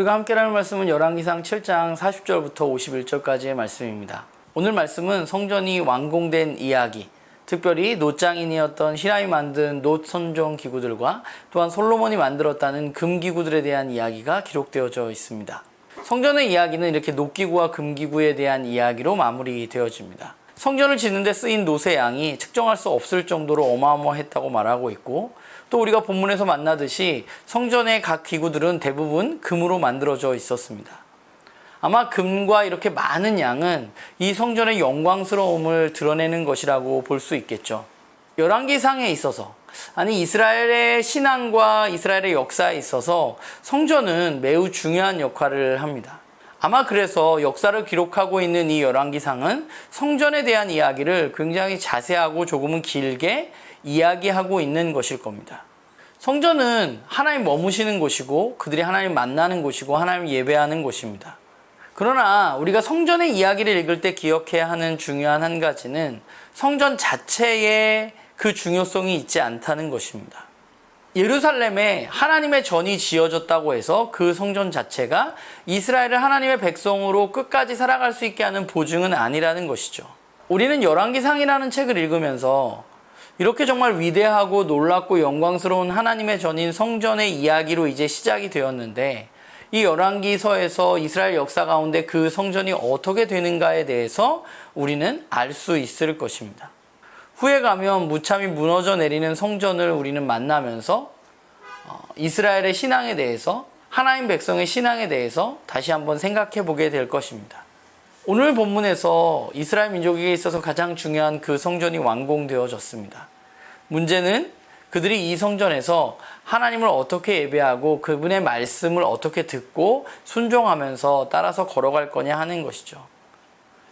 우리가 함께 나눌 말씀은 열왕기상 7장 40절부터 51절까지의 말씀입니다. 오늘 말씀은 성전이 완공된 이야기, 특별히 놋 장인이었던 히람이 만든 놋 선종 기구들과 또한 솔로몬이 만들었다는 금기구들에 대한 이야기가 기록되어져 있습니다. 성전의 이야기는 이렇게 놋기구와 금기구에 대한 이야기로 마무리되어집니다. 성전을 짓는 데 쓰인 놋의 양이 측정할 수 없을 정도로 어마어마했다고 말하고 있고, 또 우리가 본문에서 만나듯이 성전의 각 기구들은 대부분 금으로 만들어져 있었습니다. 아마 금과 이렇게 많은 양은 이 성전의 영광스러움을 드러내는 것이라고 볼 수 있겠죠. 열왕기상에 있어서, 아니 이스라엘의 신앙과 이스라엘의 역사에 있어서 성전은 매우 중요한 역할을 합니다. 아마 그래서 역사를 기록하고 있는 이 열왕기상은 성전에 대한 이야기를 굉장히 자세하고 조금은 길게 이야기하고 있는 것일 겁니다. 성전은 하나님 머무시는 곳이고 그들이 하나님 만나는 곳이고 하나님 예배하는 곳입니다. 그러나 우리가 성전의 이야기를 읽을 때 기억해야 하는 중요한 한 가지는 성전 자체에 그 중요성이 있지 않다는 것입니다. 예루살렘에 하나님의 전이 지어졌다고 해서 그 성전 자체가 이스라엘을 하나님의 백성으로 끝까지 살아갈 수 있게 하는 보증은 아니라는 것이죠. 우리는 열왕기상이라는 책을 읽으면서 이렇게 정말 위대하고 놀랍고 영광스러운 하나님의 전인 성전의 이야기로 이제 시작이 되었는데, 이 열왕기서에서 이스라엘 역사 가운데 그 성전이 어떻게 되는가에 대해서 우리는 알 수 있을 것입니다. 후에 가면 무참히 무너져 내리는 성전을 우리는 만나면서 이스라엘의 신앙에 대해서, 하나님 백성의 신앙에 대해서 다시 한번 생각해 보게 될 것입니다. 오늘 본문에서 이스라엘 민족에게 있어서 가장 중요한 그 성전이 완공되어졌습니다. 문제는 그들이 이 성전에서 하나님을 어떻게 예배하고 그분의 말씀을 어떻게 듣고 순종하면서 따라서 걸어갈 거냐 하는 것이죠.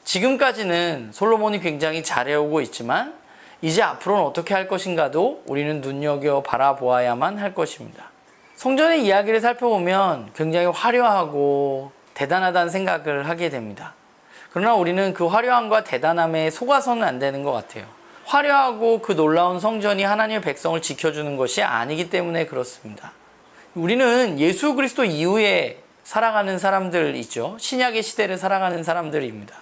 지금까지는 솔로몬이 굉장히 잘해오고 있지만 이제 앞으로는 어떻게 할 것인가도 우리는 눈여겨 바라보아야만 할 것입니다. 성전의 이야기를 살펴보면 굉장히 화려하고 대단하다는 생각을 하게 됩니다. 그러나 우리는 그 화려함과 대단함에 속아서는 안 되는 것 같아요. 화려하고 그 놀라운 성전이 하나님의 백성을 지켜주는 것이 아니기 때문에 그렇습니다. 우리는 예수 그리스도 이후에 살아가는 사람들이죠. 신약의 시대를 살아가는 사람들입니다.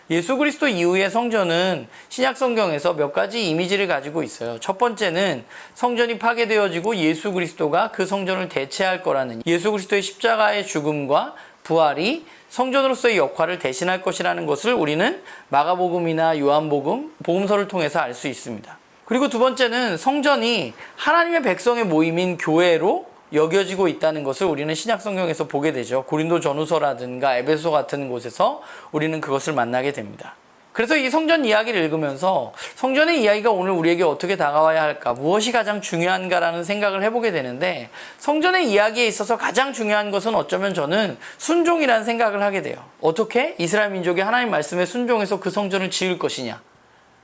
예수 그리스도 이후의 성전은 신약 성경에서 몇 가지 이미지를 가지고 있어요. 첫 번째는 성전이 파괴되어지고 예수 그리스도가 그 성전을 대체할 거라는, 예수 그리스도의 십자가의 죽음과 부활이 성전으로서의 역할을 대신할 것이라는 것을 우리는 마가복음이나 요한복음, 복음서를 통해서 알 수 있습니다. 그리고 두 번째는 성전이 하나님의 백성의 모임인 교회로 여겨지고 있다는 것을 우리는 신약 성경에서 보게 되죠. 고린도 전후서라든가 에베소 같은 곳에서 우리는 그것을 만나게 됩니다. 그래서 이 성전 이야기를 읽으면서 성전의 이야기가 오늘 우리에게 어떻게 다가와야 할까, 무엇이 가장 중요한가라는 생각을 해보게 되는데, 성전의 이야기에 있어서 가장 중요한 것은 어쩌면 저는 순종이라는 생각을 하게 돼요. 어떻게 이스라엘 민족이 하나님 말씀에 순종해서 그 성전을 지을 것이냐,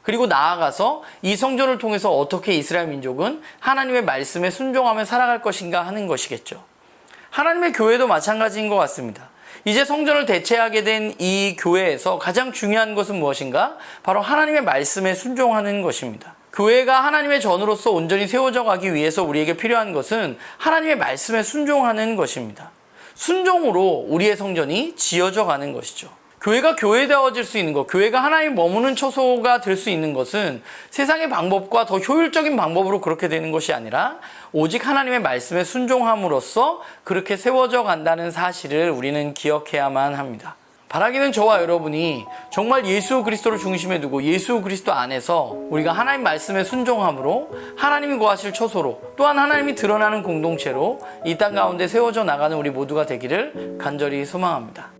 그리고 나아가서 이 성전을 통해서 어떻게 이스라엘 민족은 하나님의 말씀에 순종하며 살아갈 것인가 하는 것이겠죠. 하나님의 교회도 마찬가지인 것 같습니다. 이제 성전을 대체하게 된 이 교회에서 가장 중요한 것은 무엇인가? 바로 하나님의 말씀에 순종하는 것입니다. 교회가 하나님의 전으로서 온전히 세워져 가기 위해서 우리에게 필요한 것은 하나님의 말씀에 순종하는 것입니다. 순종으로 우리의 성전이 지어져 가는 것이죠. 교회가 교회되어질 수 있는 것, 교회가 하나님 머무는 처소가 될 수 있는 것은 세상의 방법과 더 효율적인 방법으로 그렇게 되는 것이 아니라 오직 하나님의 말씀에 순종함으로써 그렇게 세워져 간다는 사실을 우리는 기억해야만 합니다. 바라기는 저와 여러분이 정말 예수 그리스도를 중심에 두고 예수 그리스도 안에서 우리가 하나님 말씀에 순종함으로 하나님이 거하실 처소로, 또한 하나님이 드러나는 공동체로 이 땅 가운데 세워져 나가는 우리 모두가 되기를 간절히 소망합니다.